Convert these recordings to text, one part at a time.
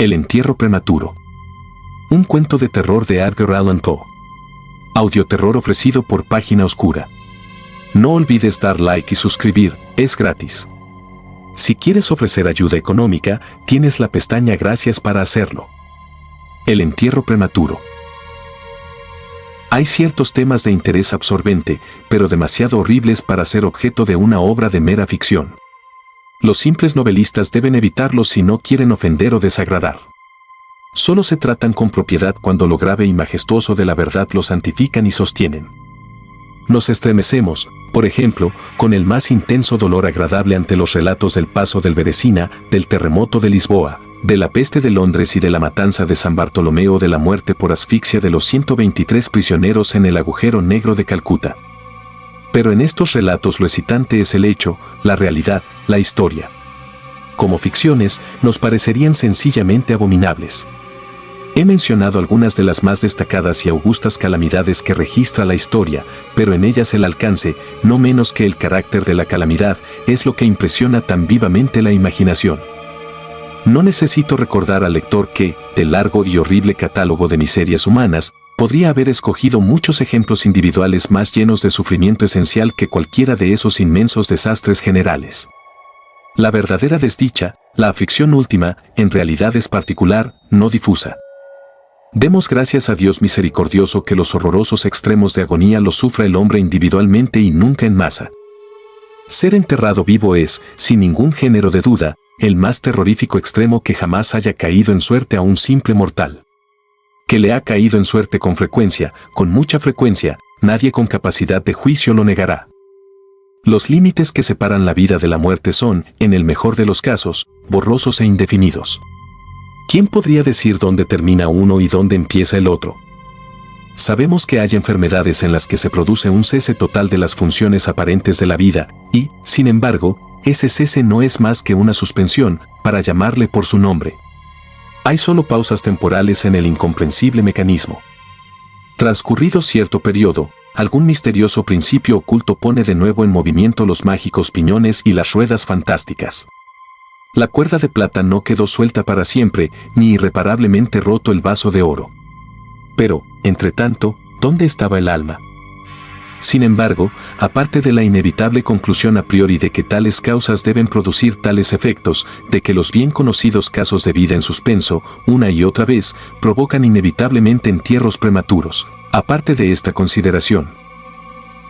El entierro prematuro. Un cuento de terror de Edgar Allan Poe. Audioterror ofrecido por Página Oscura. No olvides dar like y suscribir, es gratis. Si quieres ofrecer ayuda económica, tienes la pestaña Gracias para hacerlo. El entierro prematuro. Hay ciertos temas de interés absorbente, pero demasiado horribles para ser objeto de una obra de mera ficción. Los simples novelistas deben evitarlos si no quieren ofender o desagradar. Solo se tratan con propiedad cuando lo grave y majestuoso de la verdad lo santifican y sostienen. Nos estremecemos, por ejemplo, con el más intenso dolor agradable ante los relatos del paso del Beresina, del terremoto de Lisboa, de la peste de Londres y de la matanza de San Bartolomeo, de la muerte por asfixia de los 123 prisioneros en el agujero negro de Calcuta. Pero en estos relatos lo excitante es el hecho, la realidad, la historia. Como ficciones, nos parecerían sencillamente abominables. He mencionado algunas de las más destacadas y augustas calamidades que registra la historia, pero en ellas el alcance, no menos que el carácter de la calamidad, es lo que impresiona tan vivamente la imaginación. No necesito recordar al lector que, del largo y horrible catálogo de miserias humanas, podría haber escogido muchos ejemplos individuales más llenos de sufrimiento esencial que cualquiera de esos inmensos desastres generales. La verdadera desdicha, la aflicción última, en realidad es particular, no difusa. Demos gracias a Dios misericordioso que los horrorosos extremos de agonía los sufra el hombre individualmente y nunca en masa. Ser enterrado vivo es, sin ningún género de duda, el más terrorífico extremo que jamás haya caído en suerte a un simple mortal. Que le ha caído en suerte con frecuencia, con mucha frecuencia, nadie con capacidad de juicio lo negará. Los límites que separan la vida de la muerte son, en el mejor de los casos, borrosos e indefinidos. ¿Quién podría decir dónde termina uno y dónde empieza el otro? Sabemos que hay enfermedades en las que se produce un cese total de las funciones aparentes de la vida, y, sin embargo, ese cese no es más que una suspensión, para llamarle por su nombre. Hay solo pausas temporales en el incomprensible mecanismo. Transcurrido cierto periodo, algún misterioso principio oculto pone de nuevo en movimiento los mágicos piñones y las ruedas fantásticas. La cuerda de plata no quedó suelta para siempre, ni irreparablemente roto el vaso de oro. Pero, entre tanto, ¿dónde estaba el alma? Sin embargo, aparte de la inevitable conclusión a priori de que tales causas deben producir tales efectos, de que los bien conocidos casos de vida en suspenso, una y otra vez, provocan inevitablemente entierros prematuros, aparte de esta consideración,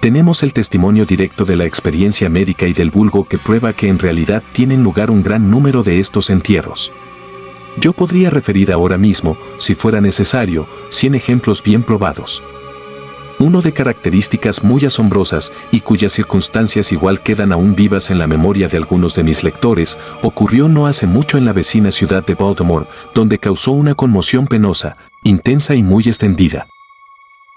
tenemos el testimonio directo de la experiencia médica y del vulgo que prueba que en realidad tienen lugar un gran número de estos entierros. Yo podría referir ahora mismo, si fuera necesario, 100 ejemplos bien probados. Uno de características muy asombrosas y cuyas circunstancias igual quedan aún vivas en la memoria de algunos de mis lectores, ocurrió no hace mucho en la vecina ciudad de Baltimore, donde causó una conmoción penosa, intensa y muy extendida.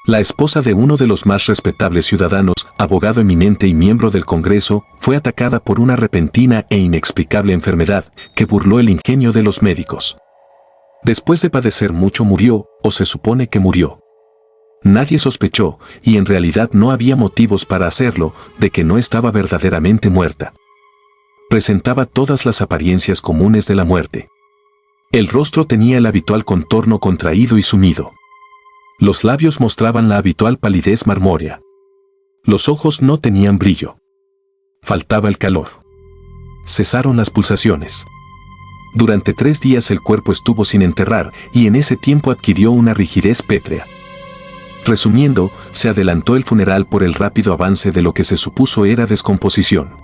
La esposa de uno de los más respetables ciudadanos, abogado eminente y miembro del Congreso, fue atacada por una repentina e inexplicable enfermedad que burló el ingenio de los médicos. Después de padecer mucho murió, o se supone que murió. Nadie sospechó, y en realidad no había motivos para hacerlo, de que no estaba verdaderamente muerta. Presentaba todas las apariencias comunes de la muerte. El rostro tenía el habitual contorno contraído y sumido. Los labios mostraban la habitual palidez marmórea. Los ojos no tenían brillo. Faltaba el calor. Cesaron las pulsaciones. Durante 3 días el cuerpo estuvo sin enterrar y en ese tiempo adquirió una rigidez pétrea. Resumiendo, se adelantó el funeral por el rápido avance de lo que se supuso era descomposición.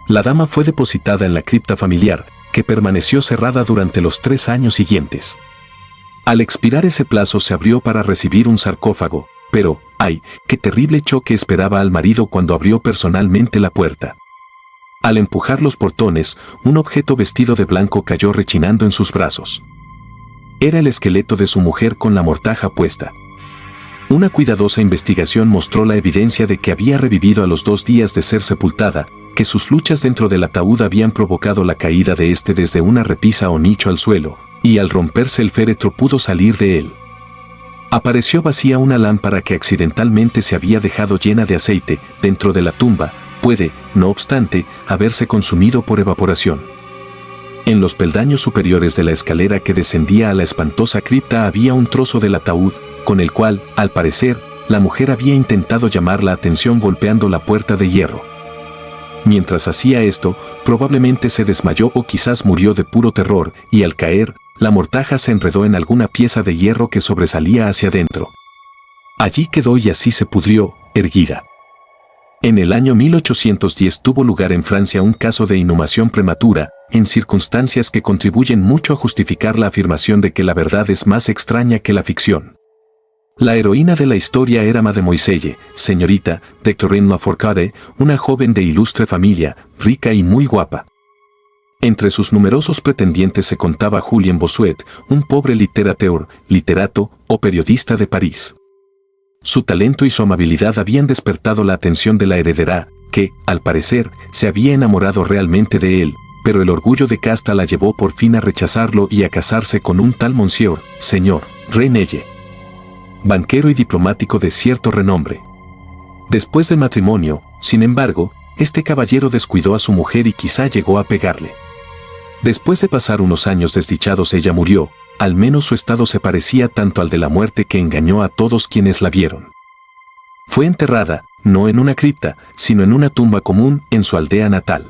La dama fue depositada en la cripta familiar, que permaneció cerrada durante los 3 años siguientes. Al expirar ese plazo se abrió para recibir un sarcófago, pero, ¡ay!, qué terrible choque esperaba al marido cuando abrió personalmente la puerta. Al empujar los portones, un objeto vestido de blanco cayó rechinando en sus brazos. Era el esqueleto de su mujer con la mortaja puesta. Una cuidadosa investigación mostró la evidencia de que había revivido a los 2 días de ser sepultada, que sus luchas dentro del ataúd habían provocado la caída de este desde una repisa o nicho al suelo, y al romperse el féretro pudo salir de él. Apareció vacía una lámpara que accidentalmente se había dejado llena de aceite dentro de la tumba, puede, no obstante, haberse consumido por evaporación. en los peldaños superiores de la escalera que descendía a la espantosa cripta había un trozo del ataúd, con el cual, al parecer, la mujer había intentado llamar la atención golpeando la puerta de hierro. Mientras hacía esto, probablemente se desmayó o quizás murió de puro terror, y al caer, la mortaja se enredó en alguna pieza de hierro que sobresalía hacia adentro. Allí quedó y así se pudrió, erguida. En el año 1810 tuvo lugar en Francia un caso de inhumación prematura, en circunstancias que contribuyen mucho a justificar la afirmación de que la verdad es más extraña que la ficción. La heroína de la historia era Mademoiselle, señorita, de Corinne-Lafourcade, una joven de ilustre familia, rica y muy guapa. Entre sus numerosos pretendientes se contaba Julien Bossuet, un pobre literato o periodista de París. Su talento y su amabilidad habían despertado la atención de la heredera, que, al parecer, se había enamorado realmente de él, pero el orgullo de casta la llevó por fin a rechazarlo y a casarse con un tal señor Renelle, banquero y diplomático de cierto renombre. Después del matrimonio, sin embargo, este caballero descuidó a su mujer y quizá llegó a pegarle. Después de pasar unos años desdichados ella murió, al menos su estado se parecía tanto al de la muerte que engañó a todos quienes la vieron. Fue enterrada, no en una cripta, sino en una tumba común en su aldea natal.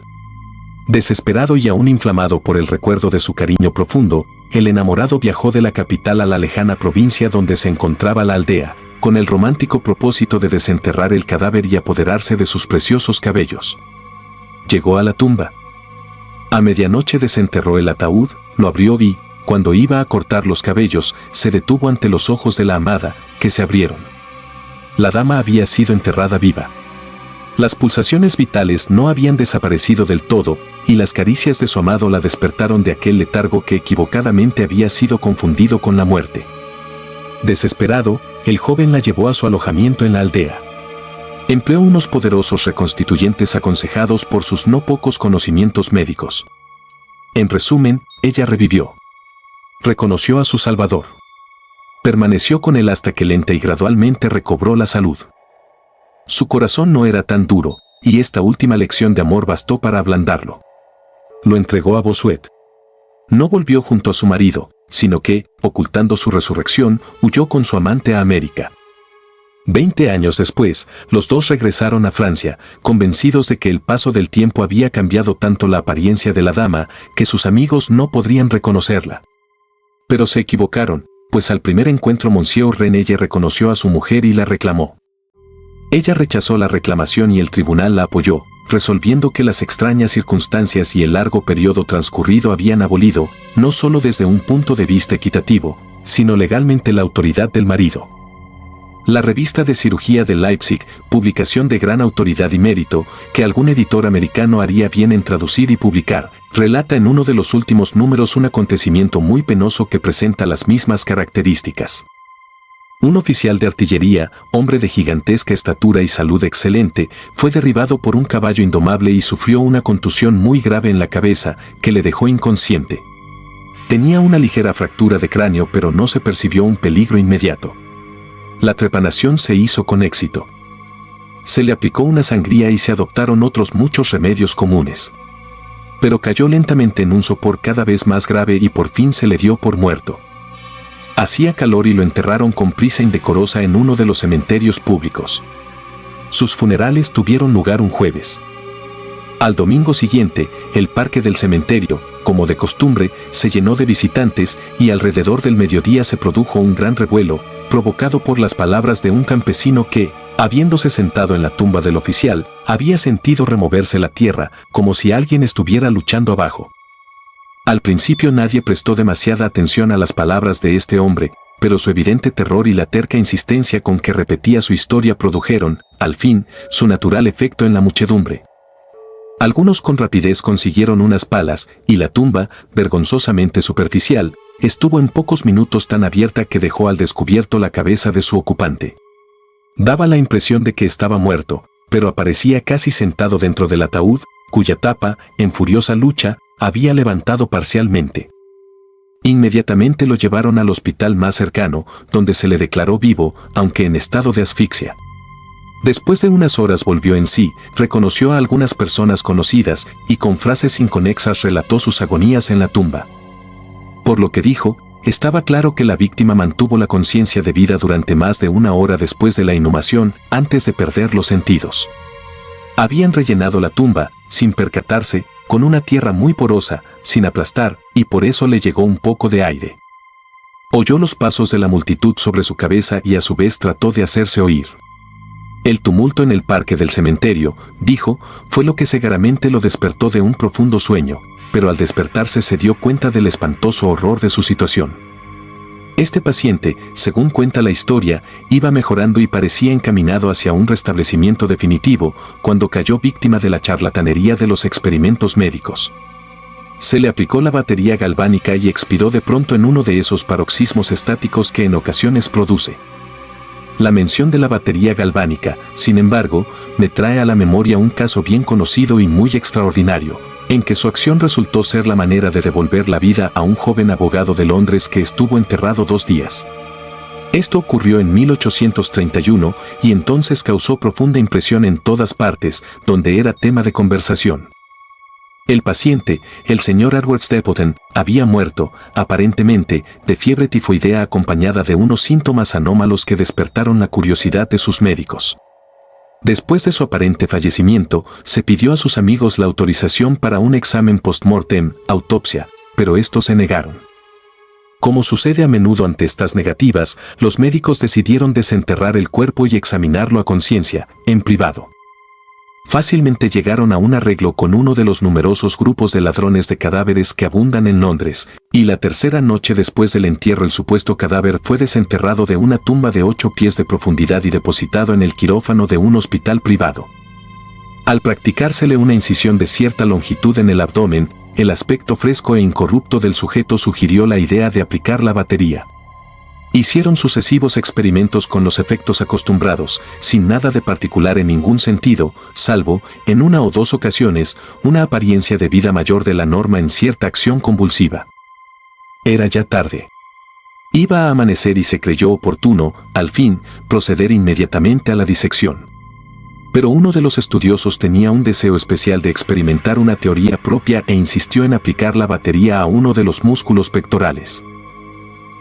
Desesperado y aún inflamado por el recuerdo de su cariño profundo, el enamorado viajó de la capital a la lejana provincia donde se encontraba la aldea, con el romántico propósito de desenterrar el cadáver y apoderarse de sus preciosos cabellos. Llegó a la tumba. A medianoche desenterró el ataúd, lo abrió y, cuando iba a cortar los cabellos, se detuvo ante los ojos de la amada, que se abrieron. La dama había sido enterrada viva. Las pulsaciones vitales no habían desaparecido del todo, y las caricias de su amado la despertaron de aquel letargo que equivocadamente había sido confundido con la muerte. Desesperado, el joven la llevó a su alojamiento en la aldea. Empleó unos poderosos reconstituyentes aconsejados por sus no pocos conocimientos médicos. En resumen, ella revivió. Reconoció a su Salvador. Permaneció con él hasta que lenta y gradualmente recobró la salud. Su corazón no era tan duro, y esta última lección de amor bastó para ablandarlo. Lo entregó a Bossuet. No volvió junto a su marido, sino que, ocultando su resurrección, huyó con su amante a América. 20 años después, los dos regresaron a Francia, convencidos de que el paso del tiempo había cambiado tanto la apariencia de la dama, que sus amigos no podrían reconocerla. Pero se equivocaron, pues al primer encuentro Monsieur Renelle reconoció a su mujer y la reclamó. Ella rechazó la reclamación y el tribunal la apoyó, resolviendo que las extrañas circunstancias y el largo periodo transcurrido habían abolido, no solo desde un punto de vista equitativo, sino legalmente la autoridad del marido. La revista de cirugía de Leipzig, publicación de gran autoridad y mérito, que algún editor americano haría bien en traducir y publicar, relata en uno de los últimos números un acontecimiento muy penoso que presenta las mismas características. Un oficial de artillería, hombre de gigantesca estatura y salud excelente, fue derribado por un caballo indomable y sufrió una contusión muy grave en la cabeza, que le dejó inconsciente. Tenía una ligera fractura de cráneo, pero no se percibió un peligro inmediato. La trepanación se hizo con éxito. Se le aplicó una sangría y se adoptaron otros muchos remedios comunes. Pero cayó lentamente en un sopor cada vez más grave y por fin se le dio por muerto. Hacía calor y lo enterraron con prisa indecorosa en uno de los cementerios públicos. Sus funerales tuvieron lugar un jueves. Al domingo siguiente, el parque del cementerio, como de costumbre, se llenó de visitantes y alrededor del mediodía se produjo un gran revuelo, provocado por las palabras de un campesino que, habiéndose sentado en la tumba del oficial, había sentido removerse la tierra, como si alguien estuviera luchando abajo. Al principio nadie prestó demasiada atención a las palabras de este hombre, pero su evidente terror y la terca insistencia con que repetía su historia produjeron, al fin, su natural efecto en la muchedumbre. Algunos con rapidez consiguieron unas palas, y la tumba, vergonzosamente superficial, estuvo en pocos minutos tan abierta que dejó al descubierto la cabeza de su ocupante. Daba la impresión de que estaba muerto, pero aparecía casi sentado dentro del ataúd, cuya tapa, en furiosa lucha, había levantado parcialmente. Inmediatamente lo llevaron al hospital más cercano, donde se le declaró vivo, aunque en estado de asfixia. Después de unas horas volvió en sí, reconoció a algunas personas conocidas y con frases inconexas relató sus agonías en la tumba. Por lo que dijo, estaba claro que la víctima mantuvo la conciencia de vida durante más de una hora después de la inhumación, antes de perder los sentidos. Habían rellenado la tumba, sin percatarse, con una tierra muy porosa, sin aplastar, y por eso le llegó un poco de aire. Oyó los pasos de la multitud sobre su cabeza y a su vez trató de hacerse oír. El tumulto en el parque del cementerio, dijo, fue lo que cegaramente lo despertó de un profundo sueño, pero al despertarse se dio cuenta del espantoso horror de su situación. Este paciente, según cuenta la historia, iba mejorando y parecía encaminado hacia un restablecimiento definitivo, cuando cayó víctima de la charlatanería de los experimentos médicos. Se le aplicó la batería galvánica y expiró de pronto en uno de esos paroxismos estáticos que en ocasiones produce. La mención de la batería galvánica, sin embargo, me trae a la memoria un caso bien conocido y muy extraordinario, en que su acción resultó ser la manera de devolver la vida a un joven abogado de Londres que estuvo enterrado 2 días. Esto ocurrió en 1831 y entonces causó profunda impresión en todas partes, donde era tema de conversación. El paciente, el señor Edward Stapleton, había muerto, aparentemente, de fiebre tifoidea acompañada de unos síntomas anómalos que despertaron la curiosidad de sus médicos. Después de su aparente fallecimiento, se pidió a sus amigos la autorización para un examen post-mortem, autopsia, pero estos se negaron. Como sucede a menudo ante estas negativas, los médicos decidieron desenterrar el cuerpo y examinarlo a conciencia, en privado. Fácilmente llegaron a un arreglo con uno de los numerosos grupos de ladrones de cadáveres que abundan en Londres, y la tercera noche después del entierro el supuesto cadáver fue desenterrado de una tumba de 8 pies de profundidad y depositado en el quirófano de un hospital privado. Al practicársele una incisión de cierta longitud en el abdomen, el aspecto fresco e incorrupto del sujeto sugirió la idea de aplicar la batería. Hicieron sucesivos experimentos con los efectos acostumbrados, sin nada de particular en ningún sentido, salvo, en 1 o 2 ocasiones, una apariencia de vida mayor de la norma en cierta acción convulsiva. Era ya tarde. Iba a amanecer y se creyó oportuno, al fin, proceder inmediatamente a la disección. Pero uno de los estudiosos tenía un deseo especial de experimentar una teoría propia e insistió en aplicar la batería a uno de los músculos pectorales.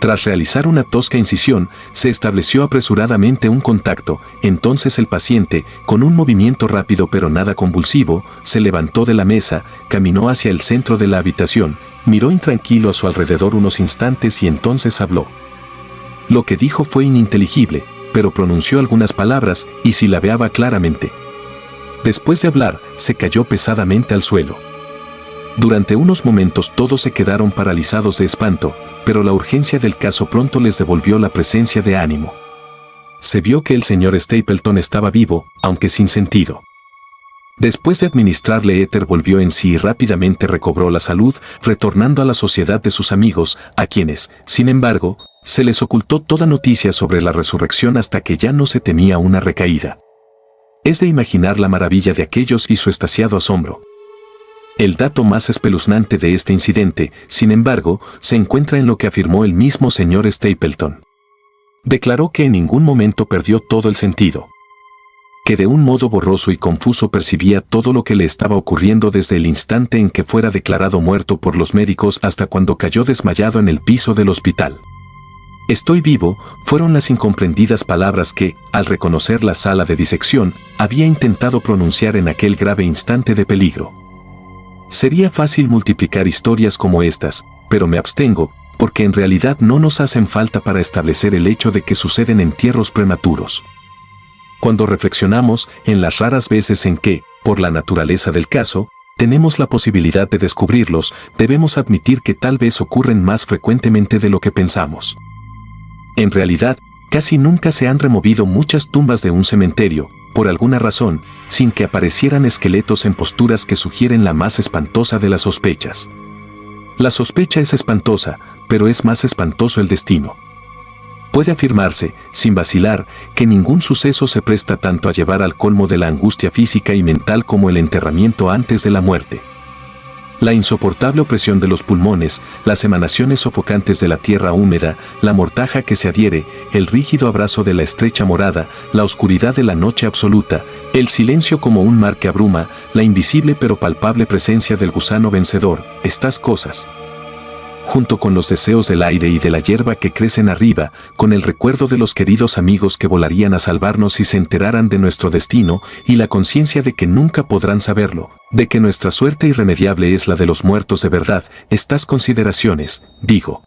Tras realizar una tosca incisión, se estableció apresuradamente un contacto, entonces el paciente, con un movimiento rápido pero nada convulsivo, se levantó de la mesa, caminó hacia el centro de la habitación, miró intranquilo a su alrededor unos instantes y entonces habló. Lo que dijo fue ininteligible, pero pronunció algunas palabras y silabeaba claramente. Después de hablar, se cayó pesadamente al suelo. Durante unos momentos todos se quedaron paralizados de espanto, pero la urgencia del caso pronto les devolvió la presencia de ánimo. Se vio que el señor Stapleton estaba vivo, aunque sin sentido. Después de administrarle éter volvió en sí y rápidamente recobró la salud, retornando a la sociedad de sus amigos, a quienes, sin embargo, se les ocultó toda noticia sobre la resurrección hasta que ya no se temía una recaída. Es de imaginar la maravilla de aquellos y su extasiado asombro. El dato más espeluznante de este incidente, sin embargo, se encuentra en lo que afirmó el mismo señor Stapleton. Declaró que en ningún momento perdió todo el sentido. Que de un modo borroso y confuso percibía todo lo que le estaba ocurriendo desde el instante en que fuera declarado muerto por los médicos hasta cuando cayó desmayado en el piso del hospital. Estoy vivo, fueron las incomprendidas palabras que, al reconocer la sala de disección, había intentado pronunciar en aquel grave instante de peligro. Sería fácil multiplicar historias como estas, pero me abstengo, porque en realidad no nos hacen falta para establecer el hecho de que suceden entierros prematuros. Cuando reflexionamos en las raras veces en que, por la naturaleza del caso, tenemos la posibilidad de descubrirlos, debemos admitir que tal vez ocurren más frecuentemente de lo que pensamos. En realidad, casi nunca se han removido muchas tumbas de un cementerio, por alguna razón, sin que aparecieran esqueletos en posturas que sugieren la más espantosa de las sospechas. La sospecha es espantosa, pero es más espantoso el destino. Puede afirmarse, sin vacilar, que ningún suceso se presta tanto a llevar al colmo de la angustia física y mental como el enterramiento antes de la muerte. La insoportable opresión de los pulmones, las emanaciones sofocantes de la tierra húmeda, la mortaja que se adhiere, el rígido abrazo de la estrecha morada, la oscuridad de la noche absoluta, el silencio como un mar que abruma, la invisible pero palpable presencia del gusano vencedor, estas cosas, junto con los deseos del aire y de la hierba que crecen arriba, con el recuerdo de los queridos amigos que volarían a salvarnos si se enteraran de nuestro destino, y la conciencia de que nunca podrán saberlo, de que nuestra suerte irremediable es la de los muertos de verdad, estas consideraciones, digo,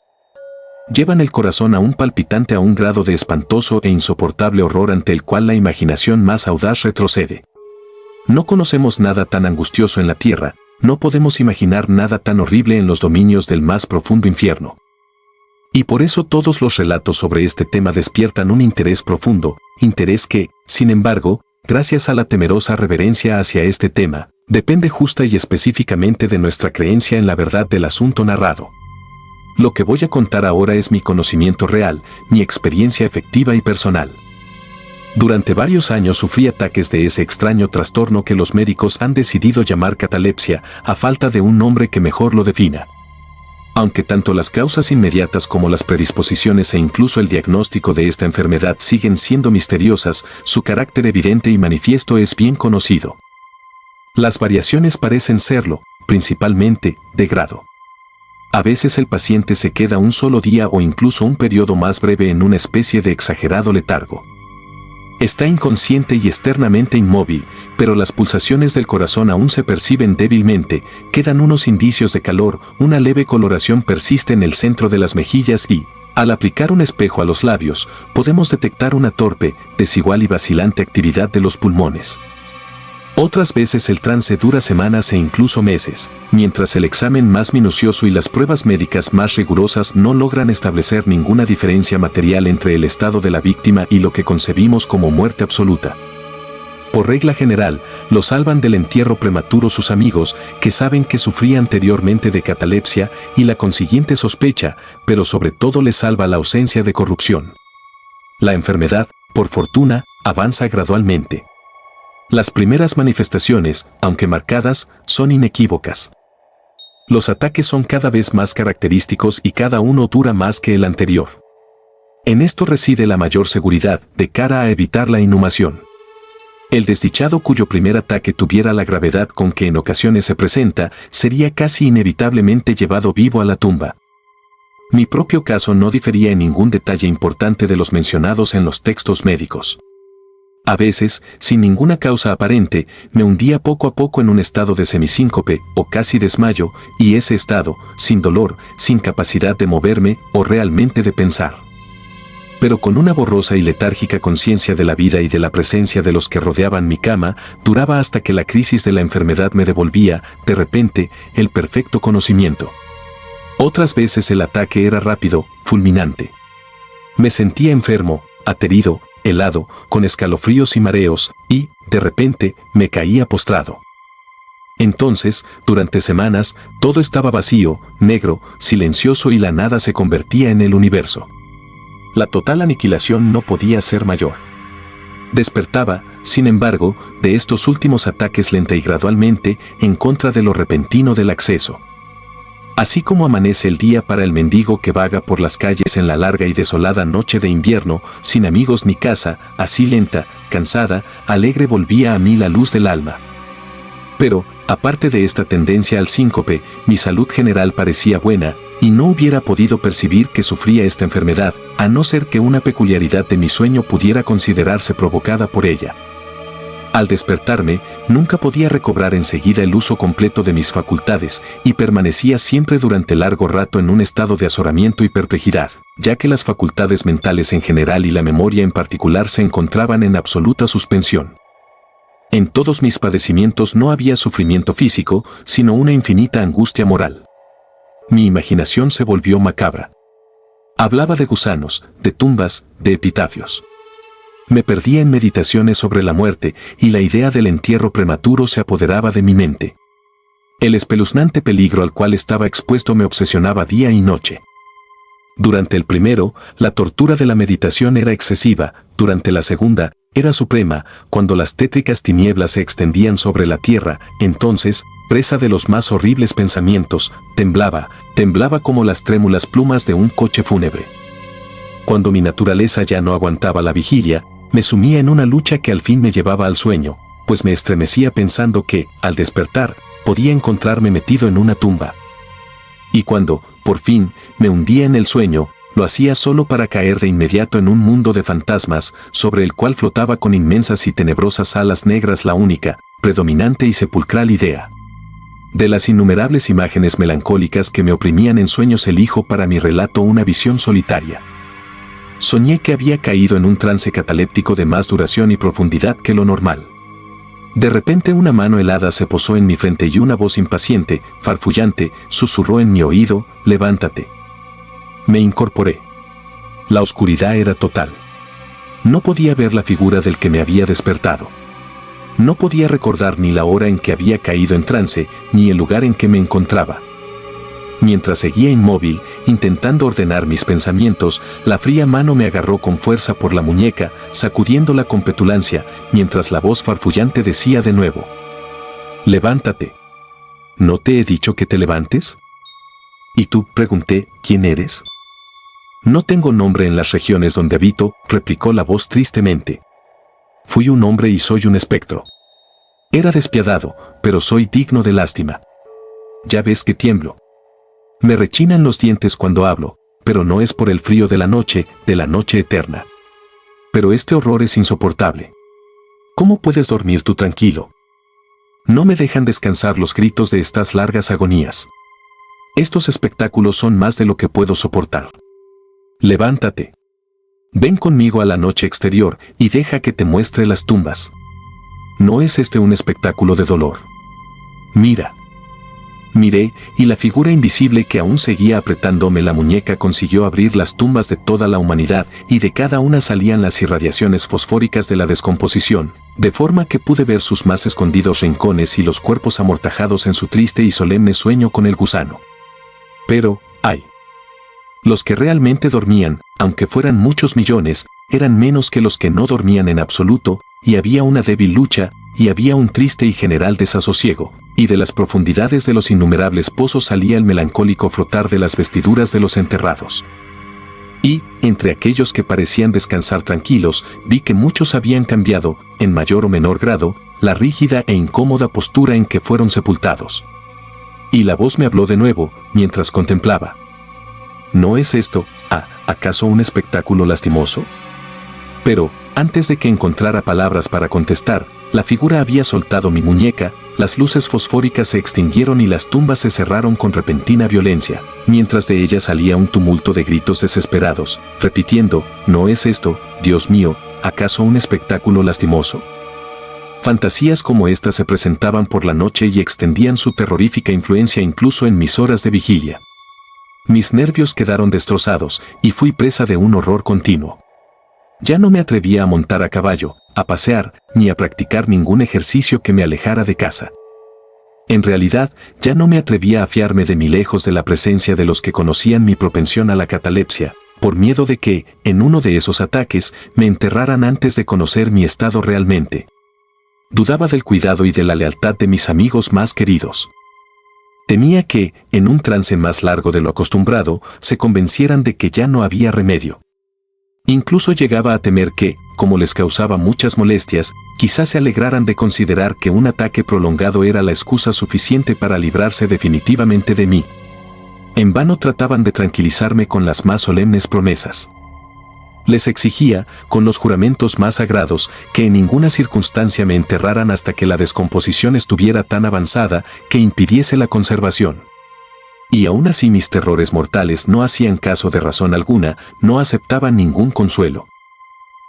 llevan el corazón aún palpitante a un grado de espantoso e insoportable horror ante el cual la imaginación más audaz retrocede. No conocemos nada tan angustioso en la tierra, no podemos imaginar nada tan horrible en los dominios del más profundo infierno. Y por eso todos los relatos sobre este tema despiertan un interés profundo, interés que, sin embargo, gracias a la temerosa reverencia hacia este tema, depende justa y específicamente de nuestra creencia en la verdad del asunto narrado. Lo que voy a contar ahora es mi conocimiento real, mi experiencia efectiva y personal. Durante varios años sufrí ataques de ese extraño trastorno que los médicos han decidido llamar catalepsia, a falta de un nombre que mejor lo defina. Aunque tanto las causas inmediatas como las predisposiciones e incluso el diagnóstico de esta enfermedad siguen siendo misteriosas, su carácter evidente y manifiesto es bien conocido. Las variaciones parecen serlo, principalmente, de grado. A veces el paciente se queda un solo día o incluso un periodo más breve en una especie de exagerado letargo. Está inconsciente y externamente inmóvil, pero las pulsaciones del corazón aún se perciben débilmente, quedan unos indicios de calor, una leve coloración persiste en el centro de las mejillas y, al aplicar un espejo a los labios, podemos detectar una torpe, desigual y vacilante actividad de los pulmones. Otras veces el trance dura semanas e incluso meses, mientras el examen más minucioso y las pruebas médicas más rigurosas no logran establecer ninguna diferencia material entre el estado de la víctima y lo que concebimos como muerte absoluta. Por regla general, lo salvan del entierro prematuro sus amigos, que saben que sufría anteriormente de catalepsia y la consiguiente sospecha, pero sobre todo les salva la ausencia de corrupción. La enfermedad, por fortuna, avanza gradualmente. Las primeras manifestaciones, aunque marcadas, son inequívocas. Los ataques son cada vez más característicos y cada uno dura más que el anterior. En esto reside la mayor seguridad, de cara a evitar la inhumación. El desdichado cuyo primer ataque tuviera la gravedad con que en ocasiones se presenta, sería casi inevitablemente llevado vivo a la tumba. Mi propio caso no difería en ningún detalle importante de los mencionados en los textos médicos. A veces, sin ninguna causa aparente, me hundía poco a poco en un estado de semisíncope o casi desmayo, y ese estado, sin dolor, sin capacidad de moverme o realmente de pensar. Pero con una borrosa y letárgica conciencia de la vida y de la presencia de los que rodeaban mi cama, duraba hasta que la crisis de la enfermedad me devolvía, de repente, el perfecto conocimiento. Otras veces el ataque era rápido, fulminante. Me sentía enfermo, aterido, helado, con escalofríos y mareos, y, de repente, me caía postrado. Entonces, durante semanas, todo estaba vacío, negro, silencioso y la nada se convertía en el universo. La total aniquilación no podía ser mayor. Despertaba, sin embargo, de estos últimos ataques lenta y gradualmente, en contra de lo repentino del acceso. Así como amanece el día para el mendigo que vaga por las calles en la larga y desolada noche de invierno, sin amigos ni casa, así lenta, cansada, alegre volvía a mí la luz del alma. Pero, aparte de esta tendencia al síncope, mi salud general parecía buena, y no hubiera podido percibir que sufría esta enfermedad, a no ser que una peculiaridad de mi sueño pudiera considerarse provocada por ella. Al despertarme, nunca podía recobrar enseguida el uso completo de mis facultades, y permanecía siempre durante largo rato en un estado de azoramiento y perplejidad, ya que las facultades mentales en general y la memoria en particular se encontraban en absoluta suspensión. En todos mis padecimientos no había sufrimiento físico, sino una infinita angustia moral. Mi imaginación se volvió macabra. Hablaba de gusanos, de tumbas, de epitafios. Me perdía en meditaciones sobre la muerte, y la idea del entierro prematuro se apoderaba de mi mente. El espeluznante peligro al cual estaba expuesto me obsesionaba día y noche. Durante el primero, la tortura de la meditación era excesiva, durante la segunda, era suprema, cuando las tétricas tinieblas se extendían sobre la tierra, entonces, presa de los más horribles pensamientos, temblaba como las trémulas plumas de un coche fúnebre. Cuando mi naturaleza ya no aguantaba la vigilia, me sumía en una lucha que al fin me llevaba al sueño, pues me estremecía pensando que, al despertar, podía encontrarme metido en una tumba. Y cuando, por fin, me hundía en el sueño, lo hacía solo para caer de inmediato en un mundo de fantasmas, sobre el cual flotaba con inmensas y tenebrosas alas negras la única, predominante y sepulcral idea. De las innumerables imágenes melancólicas que me oprimían en sueños elijo para mi relato una visión solitaria. Soñé que había caído en un trance cataléptico de más duración y profundidad que lo normal. De repente una mano helada se posó en mi frente y una voz impaciente, farfullante, susurró en mi oído: «Levántate». Me incorporé. La oscuridad era total. No podía ver la figura del que me había despertado. No podía recordar ni la hora en que había caído en trance, ni el lugar en que me encontraba. Mientras seguía inmóvil, intentando ordenar mis pensamientos, la fría mano me agarró con fuerza por la muñeca, sacudiéndola con petulancia, mientras la voz farfullante decía de nuevo: «Levántate». ¿No te he dicho que te levantes? ¿Y tú?, pregunté, ¿quién eres? No tengo nombre en las regiones donde habito, replicó la voz tristemente. Fui un hombre y soy un espectro. Era despiadado, pero soy digno de lástima. Ya ves que tiemblo. Me rechinan los dientes cuando hablo, pero no es por el frío de la noche eterna. Pero este horror es insoportable. ¿Cómo puedes dormir tú tranquilo? No me dejan descansar los gritos de estas largas agonías. Estos espectáculos son más de lo que puedo soportar. Levántate. Ven conmigo a la noche exterior y deja que te muestre las tumbas. ¿No es este un espectáculo de dolor? Mira. Miré, y la figura invisible que aún seguía apretándome la muñeca consiguió abrir las tumbas de toda la humanidad, y de cada una salían las irradiaciones fosfóricas de la descomposición, de forma que pude ver sus más escondidos rincones y los cuerpos amortajados en su triste y solemne sueño con el gusano. Pero, ¡ay! Los que realmente dormían, aunque fueran muchos millones, eran menos que los que no dormían en absoluto, y había una débil lucha, y había un triste y general desasosiego, y de las profundidades de los innumerables pozos salía el melancólico frotar de las vestiduras de los enterrados. Y, entre aquellos que parecían descansar tranquilos, vi que muchos habían cambiado, en mayor o menor grado, la rígida e incómoda postura en que fueron sepultados. Y la voz me habló de nuevo, mientras contemplaba. ¿No es esto, acaso un espectáculo lastimoso? Pero, antes de que encontrara palabras para contestar, la figura había soltado mi muñeca, las luces fosfóricas se extinguieron y las tumbas se cerraron con repentina violencia, mientras de ellas salía un tumulto de gritos desesperados, repitiendo: ¿no es esto, Dios mío, acaso un espectáculo lastimoso? Fantasías como estas se presentaban por la noche y extendían su terrorífica influencia incluso en mis horas de vigilia. Mis nervios quedaron destrozados, y fui presa de un horror continuo. Ya no me atrevía a montar a caballo, a pasear, ni a practicar ningún ejercicio que me alejara de casa. En realidad, ya no me atrevía a fiarme de mí lejos de la presencia de los que conocían mi propensión a la catalepsia, por miedo de que, en uno de esos ataques, me enterraran antes de conocer mi estado realmente. Dudaba del cuidado y de la lealtad de mis amigos más queridos. Temía que, en un trance más largo de lo acostumbrado, se convencieran de que ya no había remedio. Incluso llegaba a temer que, como les causaba muchas molestias, quizás se alegraran de considerar que un ataque prolongado era la excusa suficiente para librarse definitivamente de mí. En vano trataban de tranquilizarme con las más solemnes promesas. Les exigía, con los juramentos más sagrados, que en ninguna circunstancia me enterraran hasta que la descomposición estuviera tan avanzada que impidiese la conservación. Y aún así mis terrores mortales no hacían caso de razón alguna, no aceptaban ningún consuelo.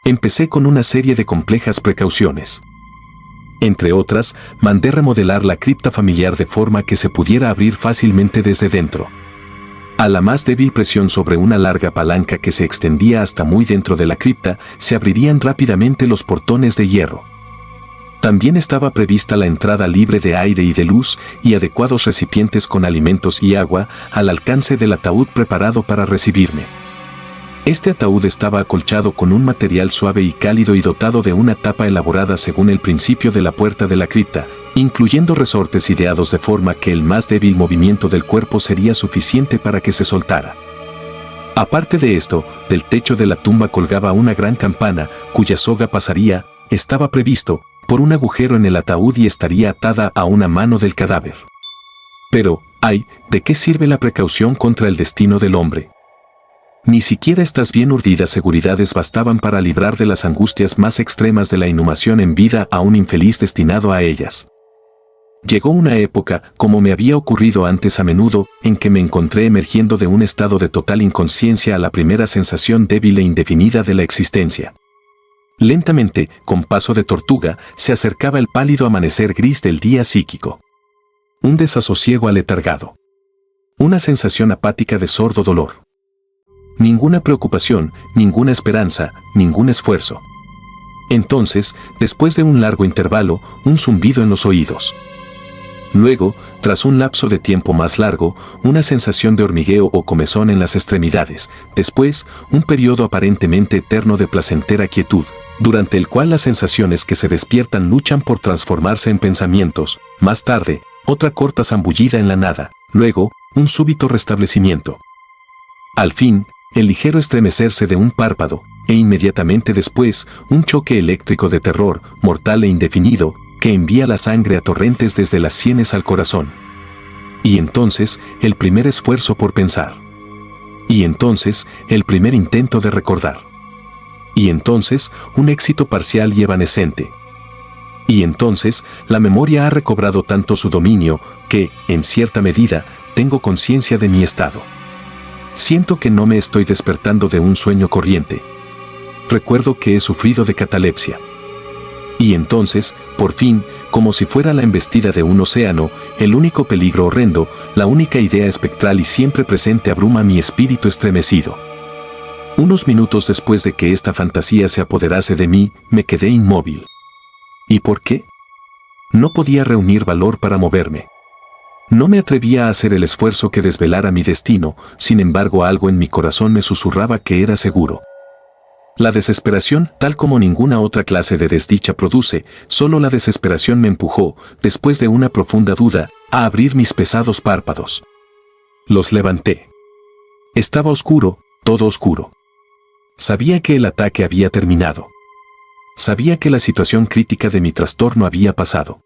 Empecé con una serie de complejas precauciones. Entre otras, mandé remodelar la cripta familiar de forma que se pudiera abrir fácilmente desde dentro. A la más débil presión sobre una larga palanca que se extendía hasta muy dentro de la cripta, se abrirían rápidamente los portones de hierro. También estaba prevista la entrada libre de aire y de luz, y adecuados recipientes con alimentos y agua al alcance del ataúd preparado para recibirme. Este ataúd estaba acolchado con un material suave y cálido y dotado de una tapa elaborada según el principio de la puerta de la cripta, incluyendo resortes ideados de forma que el más débil movimiento del cuerpo sería suficiente para que se soltara. Aparte de esto, del techo de la tumba colgaba una gran campana, cuya soga pasaría, estaba previsto, por un agujero en el ataúd y estaría atada a una mano del cadáver. Pero, ay, ¿de qué sirve la precaución contra el destino del hombre? Ni siquiera estas bien urdidas seguridades bastaban para librar de las angustias más extremas de la inhumación en vida a un infeliz destinado a ellas. Llegó una época, como me había ocurrido antes a menudo, en que me encontré emergiendo de un estado de total inconsciencia a la primera sensación débil e indefinida de la existencia. Lentamente, con paso de tortuga, se acercaba el pálido amanecer gris del día psíquico. Un desasosiego aletargado. Una sensación apática de sordo dolor. Ninguna preocupación, ninguna esperanza, ningún esfuerzo. Entonces, después de un largo intervalo, un zumbido en los oídos. Luego, tras un lapso de tiempo más largo, una sensación de hormigueo o comezón en las extremidades. Después, un periodo aparentemente eterno de placentera quietud, durante el cual las sensaciones que se despiertan luchan por transformarse en pensamientos. Más tarde, otra corta zambullida en la nada. Luego, un súbito restablecimiento. Al fin, el ligero estremecerse de un párpado, e inmediatamente después, un choque eléctrico de terror, mortal e indefinido, que envía la sangre a torrentes desde las sienes al corazón. Y entonces, el primer esfuerzo por pensar. Y entonces, el primer intento de recordar. Y entonces, un éxito parcial y evanescente. Y entonces, la memoria ha recobrado tanto su dominio, que, en cierta medida, tengo conciencia de mi estado. Siento que no me estoy despertando de un sueño corriente. Recuerdo que he sufrido de catalepsia. Y entonces, por fin, como si fuera la embestida de un océano, el único peligro horrendo, la única idea espectral y siempre presente abruma mi espíritu estremecido. Unos minutos después de que esta fantasía se apoderase de mí, me quedé inmóvil. ¿Y por qué? No podía reunir valor para moverme. No me atrevía a hacer el esfuerzo que desvelara mi destino, sin embargo algo en mi corazón me susurraba que era seguro. La desesperación, tal como ninguna otra clase de desdicha produce, solo la desesperación me empujó, después de una profunda duda, a abrir mis pesados párpados. Los levanté. Estaba oscuro, todo oscuro. Sabía que el ataque había terminado. Sabía que la situación crítica de mi trastorno había pasado.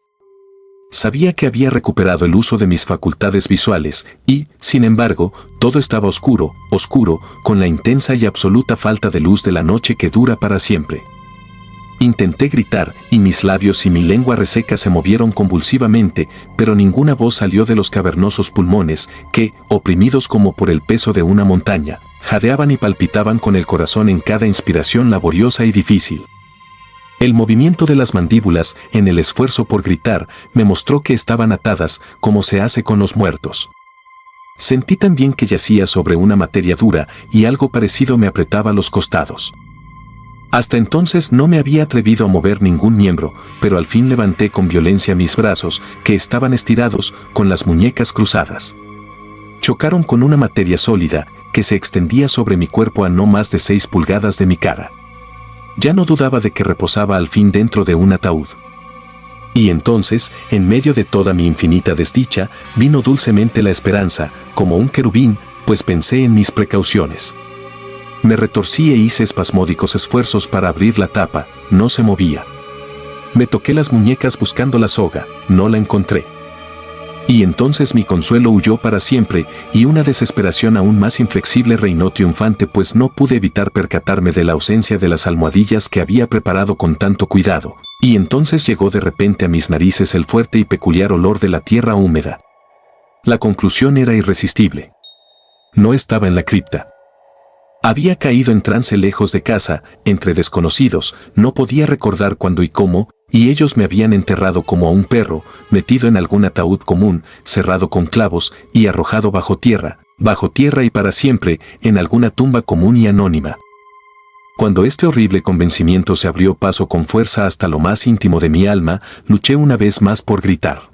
Sabía que había recuperado el uso de mis facultades visuales y, sin embargo, todo estaba oscuro, oscuro, con la intensa y absoluta falta de luz de la noche que dura para siempre. Intenté gritar, y mis labios y mi lengua reseca se movieron convulsivamente, pero ninguna voz salió de los cavernosos pulmones que, oprimidos como por el peso de una montaña, jadeaban y palpitaban con el corazón en cada inspiración laboriosa y difícil. El movimiento de las mandíbulas, en el esfuerzo por gritar, me mostró que estaban atadas, como se hace con los muertos. Sentí también que yacía sobre una materia dura, y algo parecido me apretaba los costados. Hasta entonces no me había atrevido a mover ningún miembro, pero al fin levanté con violencia mis brazos, que estaban estirados, con las muñecas cruzadas. Chocaron con una materia sólida, que se extendía sobre mi cuerpo a no más de 6 pulgadas de mi cara. Ya no dudaba de que reposaba al fin dentro de un ataúd. Y entonces, en medio de toda mi infinita desdicha, vino dulcemente la esperanza, como un querubín, pues pensé en mis precauciones. Me retorcí e hice espasmódicos esfuerzos para abrir la tapa, no se movía. Me toqué las muñecas buscando la soga, no la encontré. Y entonces mi consuelo huyó para siempre, y una desesperación aún más inflexible reinó triunfante, pues no pude evitar percatarme de la ausencia de las almohadillas que había preparado con tanto cuidado. Y entonces llegó de repente a mis narices el fuerte y peculiar olor de la tierra húmeda. La conclusión era irresistible. No estaba en la cripta. Había caído en trance lejos de casa, entre desconocidos, no podía recordar cuándo y cómo, y ellos me habían enterrado como a un perro, metido en algún ataúd común, cerrado con clavos, y arrojado bajo tierra y para siempre, en alguna tumba común y anónima. Cuando este horrible convencimiento se abrió paso con fuerza hasta lo más íntimo de mi alma, luché una vez más por gritar.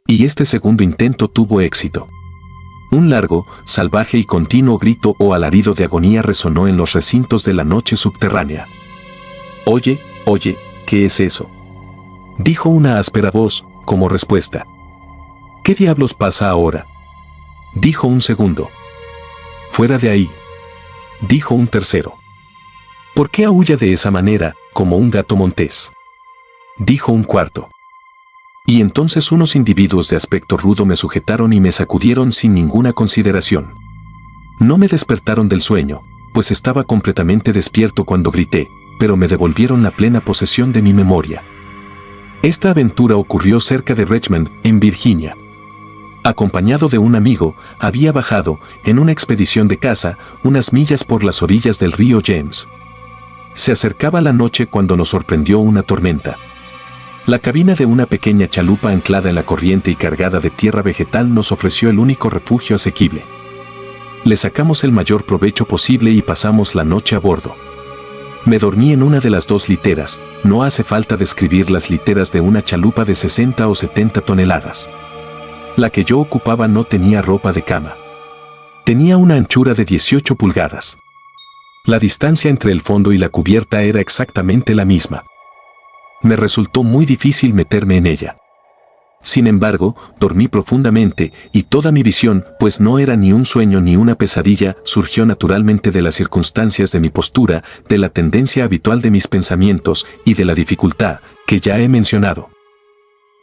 Y este segundo intento tuvo éxito. Un largo, salvaje y continuo grito o alarido de agonía resonó en los recintos de la noche subterránea. «Oye, oye, ¿qué es eso?», dijo una áspera voz, como respuesta. «¿Qué diablos pasa ahora?», dijo un segundo. «Fuera de ahí», dijo un tercero. «¿Por qué aúlla de esa manera, como un gato montés?», dijo un cuarto. Y entonces unos individuos de aspecto rudo me sujetaron y me sacudieron sin ninguna consideración. No me despertaron del sueño, pues estaba completamente despierto cuando grité, pero me devolvieron la plena posesión de mi memoria. Esta aventura ocurrió cerca de Richmond, en Virginia. Acompañado de un amigo, había bajado, en una expedición de caza, unas millas por las orillas del río James. Se acercaba la noche cuando nos sorprendió una tormenta. La cabina de una pequeña chalupa anclada en la corriente y cargada de tierra vegetal nos ofreció el único refugio asequible. Le sacamos el mayor provecho posible y pasamos la noche a bordo. Me dormí en una de las dos literas. No hace falta describir las literas de una chalupa de 60 o 70 toneladas. La que yo ocupaba no tenía ropa de cama. Tenía una anchura de 18 pulgadas. La distancia entre el fondo y la cubierta era exactamente la misma. Me resultó muy difícil meterme en ella. Sin embargo, dormí profundamente y toda mi visión, pues no era ni un sueño ni una pesadilla, surgió naturalmente de las circunstancias de mi postura, de la tendencia habitual de mis pensamientos y de la dificultad, que ya he mencionado,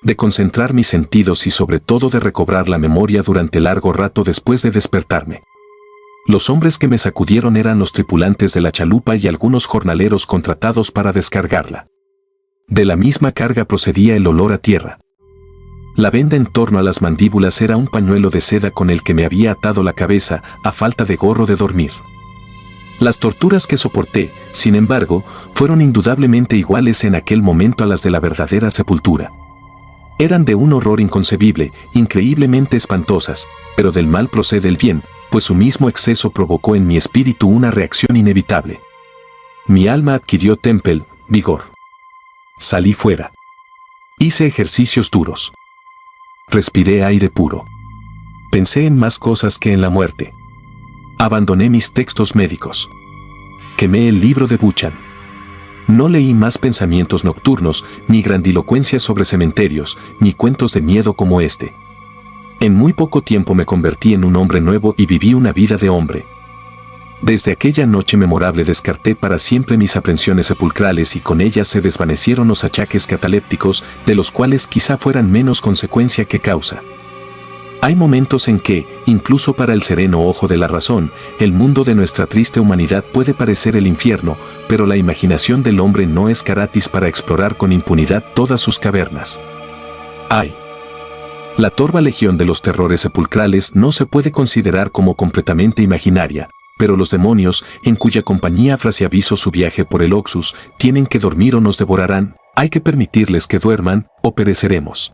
de concentrar mis sentidos y sobre todo de recobrar la memoria durante largo rato después de despertarme. Los hombres que me sacudieron eran los tripulantes de la chalupa y algunos jornaleros contratados para descargarla. De la misma carga procedía el olor a tierra. La venda en torno a las mandíbulas era un pañuelo de seda con el que me había atado la cabeza, a falta de gorro de dormir. Las torturas que soporté, sin embargo, fueron indudablemente iguales en aquel momento a las de la verdadera sepultura. Eran de un horror inconcebible, increíblemente espantosas, pero del mal procede el bien, pues su mismo exceso provocó en mi espíritu una reacción inevitable. Mi alma adquirió vigor. Salí fuera. Hice ejercicios duros. Respiré aire puro. Pensé en más cosas que en la muerte. Abandoné mis textos médicos. Quemé el libro de Buchan. No leí más pensamientos nocturnos, ni grandilocuencias sobre cementerios, ni cuentos de miedo como este. En muy poco tiempo me convertí en un hombre nuevo y viví una vida de hombre. Desde aquella noche memorable descarté para siempre mis aprensiones sepulcrales y con ellas se desvanecieron los achaques catalépticos, de los cuales quizá fueran menos consecuencia que causa. Hay momentos en que, incluso para el sereno ojo de la razón, el mundo de nuestra triste humanidad puede parecer el infierno, pero la imaginación del hombre no es gratis para explorar con impunidad todas sus cavernas. ¡Ay! La torva legión de los terrores sepulcrales no se puede considerar como completamente imaginaria, pero los demonios, en cuya compañía Francia avisó su viaje por el Oxus, tienen que dormir o nos devorarán. Hay que permitirles que duerman, o pereceremos.